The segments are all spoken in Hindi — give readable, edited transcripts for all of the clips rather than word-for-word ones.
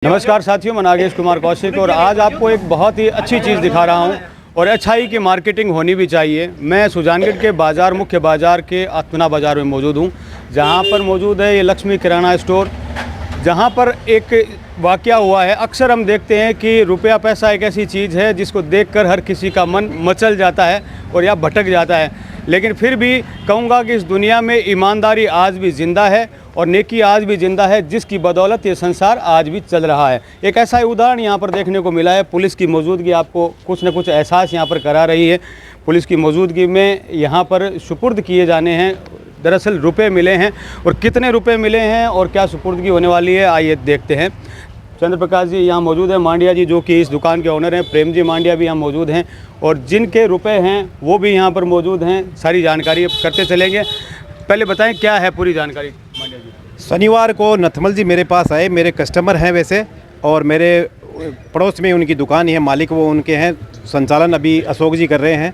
नमस्कार साथियों, मैं नागेश कुमार कौशिक और आज आपको एक बहुत ही अच्छी चीज़ दिखा रहा हूं और अच्छाई की मार्केटिंग होनी भी चाहिए। मैं सुजानगढ़ के बाज़ार मुख्य बाज़ार के आत्मना बाज़ार में मौजूद हूं, जहां पर मौजूद है ये लक्ष्मी किराना स्टोर, जहां पर एक वाक़या हुआ है। अक्सर हम देखते हैं कि रुपया पैसा एक ऐसी चीज़ है जिसको देखकर हर किसी का मन मचल जाता है और या भटक जाता है, लेकिन फिर भी कहूँगा कि इस दुनिया में ईमानदारी आज भी ज़िंदा है और नेकी आज भी ज़िंदा है, जिसकी बदौलत ये संसार आज भी चल रहा है। एक ऐसा ही उदाहरण यहाँ पर देखने को मिला है। पुलिस की मौजूदगी आपको कुछ न कुछ एहसास यहाँ पर करा रही है। पुलिस की मौजूदगी में यहाँ पर सुपुर्द किए जाने हैं, दरअसल रुपए मिले हैं, और कितने रुपए मिले हैं और क्या सुपुर्दगी होने वाली है, आइए देखते हैं। चंद्र प्रकाश जी यहाँ मौजूद हैं, मांडिया जी जो कि इस दुकान के ओनर हैं, प्रेम जी मांडिया भी यहाँ मौजूद हैं, और जिनके रुपए हैं वो भी यहाँ पर मौजूद हैं। सारी जानकारी करते चलेंगे। पहले बताएं क्या है पूरी जानकारी मांडिया जी। शनिवार को नथमल जी मेरे पास आए, मेरे कस्टमर हैं वैसे, और मेरे पड़ोस में उनकी दुकान है, मालिक वो उनके हैं, संचालन अभी अशोक जी कर रहे हैं।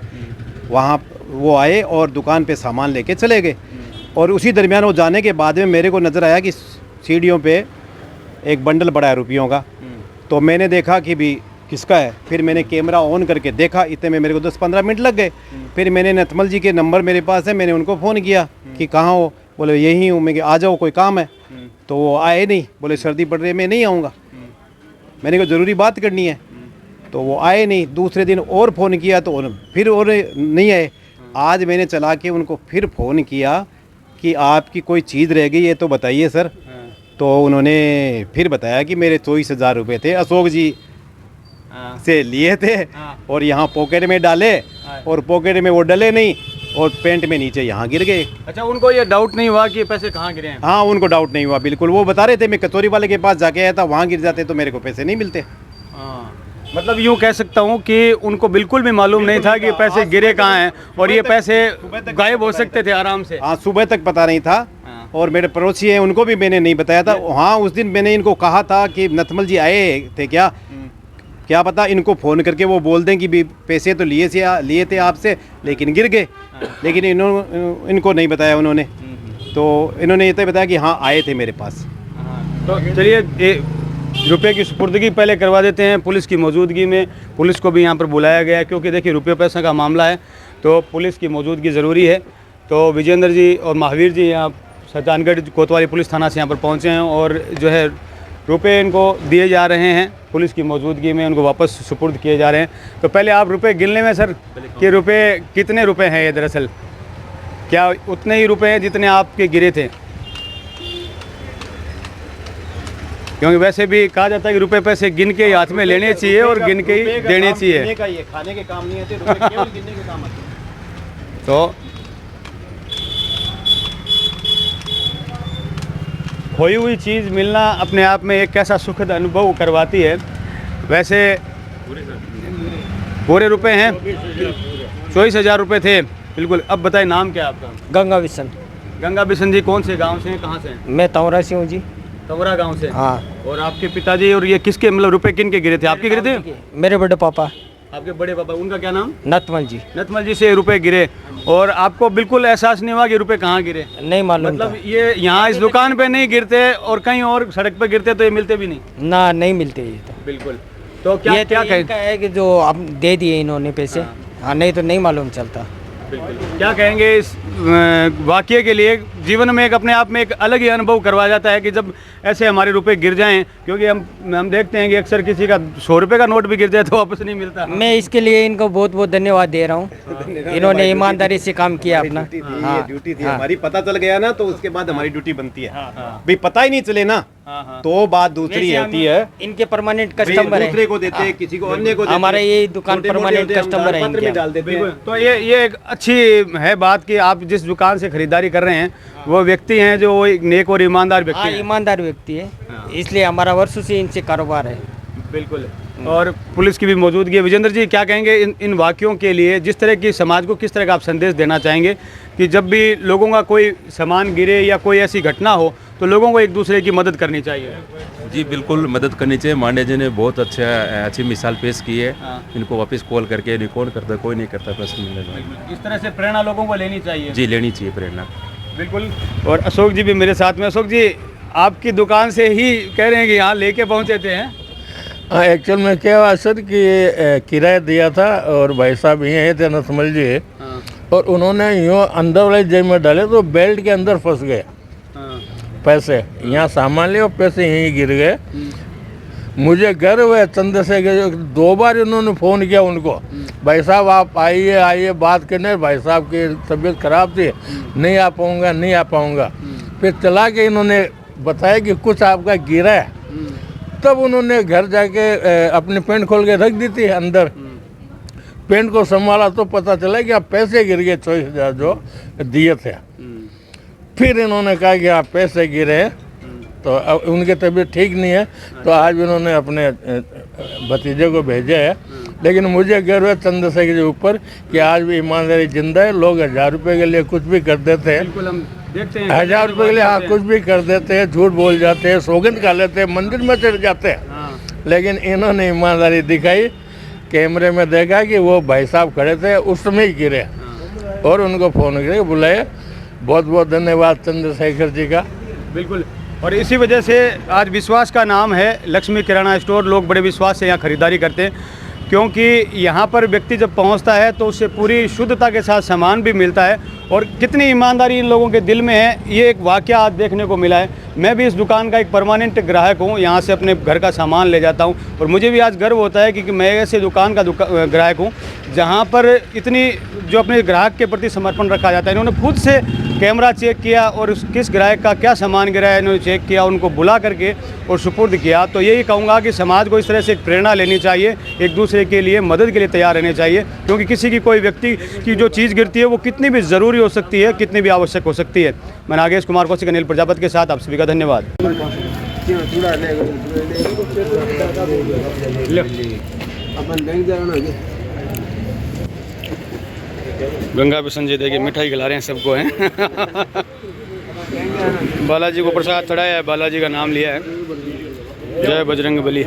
वहाँ वो आए और दुकान पे सामान लेके चले गए, और उसी दरमियान वो जाने के बाद में मेरे को नज़र आया कि सीढ़ियों पे एक बंडल पड़ा है रुपयों का। तो मैंने देखा कि भी किसका है, फिर मैंने कैमरा ऑन करके देखा, इतने में मेरे को 10-15 मिनट लग गए। फिर मैंने नथमल जी के नंबर मेरे पास है, मैंने उनको फ़ोन किया कि कहाँ हो, बोले यहीं हूँ। मैं कि आ जाओ, कोई काम है। तो वो आए नहीं, बोले सर्दी पड़ रही है, मैं नहीं आऊँगा, मैंने कोई ज़रूरी बात करनी है। तो वो आए नहीं। दूसरे दिन और फ़ोन किया तो फिर और नहीं आए। आज मैंने चला के उनको फिर फ़ोन किया कि आपकी कोई चीज़ रह गई है तो बताइए सर। तो उन्होंने फिर बताया कि मेरे 24,000 रुपये थे, अशोक जी से लिए थे और यहाँ पॉकेट में डाले, और पॉकेट में वो डले नहीं और पैंट में नीचे यहाँ गिर गए। अच्छा, उनको ये डाउट नहीं हुआ कि पैसे कहाँ गिरे हैं? हाँ, उनको डाउट नहीं हुआ, बिल्कुल। वो बता रहे थे मैं कचौरी वाले के पास जाके आया था, वहाँ गिर जाते तो मेरे को पैसे नहीं मिलते। मतलब यूँ कह सकता हूँ कि उनको बिल्कुल भी मालूम नहीं था कि पैसे गिरे कहाँ हैं, और ये पैसे गायब हो सकते थे आराम से। हाँ, सुबह तक पता नहीं था। और मेरे पड़ोसी हैं, उनको भी मैंने नहीं बताया था। हाँ, उस दिन मैंने इनको कहा था कि नथमल जी आए थे क्या पता इनको फ़ोन करके वो बोल दें कि भी पैसे तो लिए थे आपसे, लेकिन गिर गए। लेकिन इनको नहीं बताया उन्होंने। तो इन्होंने ये तो बताया कि हाँ आए थे मेरे पास। तो चलिए रुपये की सुपुर्दगी पहले करवा देते हैं पुलिस की मौजूदगी में। पुलिस को भी यहाँ पर बुलाया गया है, क्योंकि देखिए रुपये पैसे का मामला है तो पुलिस की मौजूदगी ज़रूरी है। तो विजेंद्र जी और महावीर जी यहाँ सुजानगढ़ कोतवाली पुलिस थाना से यहाँ पर पहुँचे हैं, और जो है रुपए इनको दिए जा रहे हैं पुलिस की मौजूदगी में, उनको वापस सुपुर्द किए जा रहे हैं। तो पहले आप रुपए गिनने में सर कि रुपए कितने रुपए हैं ये, दरअसल क्या उतने ही रुपए हैं जितने आपके गिरे थे? क्योंकि वैसे भी कहा जाता है कि रुपए पैसे गिन के हाथ में लेने चाहिए और गिन के ही देने चाहिए। खाने के काम नहीं आते, रुपए केवल गिनने के काम आते हैं। तो खोई हुई चीज़ मिलना अपने आप में एक कैसा सुखद अनुभव करवाती है। वैसे पूरे रुपए हैं, 24,000 रुपये थे, बिल्कुल। अब बताएं नाम क्या है आपका? गंगा बिशन। गंगा बिशन जी कौन से गांव से हैं, कहाँ से हैं? मैं तवरा से हूँ जी। तवरा गांव से? हाँ। और आपके पिताजी, और ये किसके मतलब रुपए किन के गिरे थे? आपके गिरे थे? मेरे बड़े पापा। आपके बड़े पापा, उनका क्या नाम? नथमल जी। नथमल जी से रुपए गिरे, और आपको बिल्कुल एहसास नहीं हुआ कि रुपए कहाँ गिरे? नहीं मालूम। मतलब ये यहाँ इस दुकान पे नहीं गिरते और कहीं और सड़क पे गिरते तो ये मिलते भी नहीं? ना, नहीं मिलते ये तो। बिल्कुल। तो क्या ये क्या तो इनका है कि जो अब दे दिए इन्होंने पैसे। हाँ, नहीं तो नहीं मालूम चलता। बिल्कुल। क्या कहेंगे इस वाक़ये के लिए? जीवन में एक अपने आप में एक अलग ही अनुभव करवा जाता है कि जब ऐसे हमारे रुपए गिर जाएं, क्योंकि हम देखते हैं कि अक्सर किसी का 100 रुपये का नोट भी गिर जाए तो वापस नहीं मिलता। मैं इसके लिए इनको बहुत बहुत धन्यवाद दे रहा हूँ। इन्होंने ईमानदारी से काम किया अपना। ड्यूटी थी हमारी, पता चल गया ना तो उसके बाद हमारी ड्यूटी बनती है। भाई पता ही नहीं चले ना तो बात दूसरी होती है। इनके परमानेंट कस्टमर है, दूसरे को देते हैं, किसी को अन्य को देते हैं। हमारे ये दुकान परमानेंट कस्टमर है इनके। डाल देते हैं। तो ये एक अच्छी है बात कि आप जिस दुकान से खरीदारी कर रहे हैं वो व्यक्ति हैं जो एक नेक और ईमानदार व्यक्ति हैं। ईमानदार व्यक्ति है, इसलिए हमारा वर्षों से इनसे कारोबार है। बिल्कुल। और पुलिस की भी मौजूदगी है। विजेंद्र जी क्या कहेंगे इन वाक़यों के लिए? जिस तरह की समाज को किस तरह का आप संदेश देना चाहेंगे कि जब भी लोगों का कोई सामान गिरे या कोई ऐसी घटना हो तो लोगों को एक दूसरे की मदद करनी चाहिए? जी बिल्कुल मदद करनी चाहिए। मांडे जी ने बहुत अच्छी मिसाल पेश की है। इनको वापस कॉल करके नहीं, कौन करता, कोई नहीं करता पैसे मिलने। इस तरह से प्रेरणा लोगों को लेनी चाहिए। जी लेनी चाहिए प्रेरणा। बिल्कुल। और अशोक जी भी मेरे साथ में। अशोक जी आपकी दुकान से ही कह रहे हैं कि यहाँ लेके पहुँचे थे हैं। हाँ, एक्चुअल में क्या हुआ सर कि किराया दिया था और भाई साहब यहीं थे नसमल जी, और उन्होंने यूँ अंदर वाले जेब में डाले तो बेल्ट के अंदर फंस गए पैसे। यहाँ सामान लिए और पैसे यहीं गिर गए। मुझे गर्व है चंद्रशेखर, 2 बार इन्होंने फ़ोन किया उनको, भाई साहब आप आइए बात करने। भाई साहब की तबीयत ख़राब थी, नहीं आ पाऊँगा। फिर चला के इन्होंने बताया कि कुछ आपका गिरा है, तब उन्होंने घर जाके अपनी पेंट खोल के रख दी थी अंदर। पेंट को संभाला तो पता चला कि आप पैसे गिर गए 24,000 जो दिए थे। फिर इन्होंने कहा कि आप पैसे गिरे हैं, तो अब उनकी तबीयत ठीक नहीं है, तो आज इन्होंने अपने भतीजे को भेजा है। लेकिन मुझे गर्व है चंद्रशेखर के ऊपर कि आज भी ईमानदारी जिंदा है। लोग 1000 रुपये के लिए कुछ भी कर देते हैं, बिल्कुल हम देखते हैं 1000 रुपये के लिए हाँ कुछ भी कर देते हैं, झूठ बोल जाते हैं, सौगंध खा लेते हैं, मंदिर में चढ़ जाते हैं। लेकिन इन्होंने ईमानदारी दिखाई, कैमरे में देखा कि वो भाई साहब खड़े थे, उस समय ही गिरे और उनको फ़ोन करके बुलाए। बहुत बहुत धन्यवाद चंद्रशेखर जी का। बिल्कुल, और इसी वजह से आज विश्वास का नाम है लक्ष्मी किराना स्टोर। लोग बड़े विश्वास से यहाँ खरीदारी करते हैं, क्योंकि यहाँ पर व्यक्ति जब पहुँचता है तो उससे पूरी शुद्धता के साथ सामान भी मिलता है। और कितनी ईमानदारी इन लोगों के दिल में है, ये एक वाक़या आज देखने को मिला है। मैं भी इस दुकान का एक परमानेंट ग्राहक हूँ, यहाँ से अपने घर का सामान ले जाता हूँ, और मुझे भी आज गर्व होता है कि मैं ऐसे दुकान का ग्राहक हूँ जहाँ पर इतनी जो अपने ग्राहक के प्रति समर्पण रखा जाता है। इन्होंने खुद से कैमरा चेक किया और किस ग्राहक का क्या सामान गिरा है इन्होंने चेक किया, उनको बुला करके और सुपुर्द किया। तो यही कहूँगा कि समाज को इस तरह से एक प्रेरणा लेनी चाहिए, एक दूसरे के लिए मदद के लिए तैयार रहने चाहिए, क्योंकि किसी की कोई व्यक्ति की जो चीज़ गिरती है वो कितनी भी ज़रूरी हो सकती है, कितनी भी आवश्यक हो सकती है। मैं नागेश कुमार कौशिक, अनिल प्रजापति के साथ आप सभी का धन्यवाद। गंगा पे संजय देखिए मिठाई खिला रहे हैं सबको हैं। बालाजी को प्रसाद चढ़ाया है, बालाजी का नाम लिया है। जय बजरंग बली।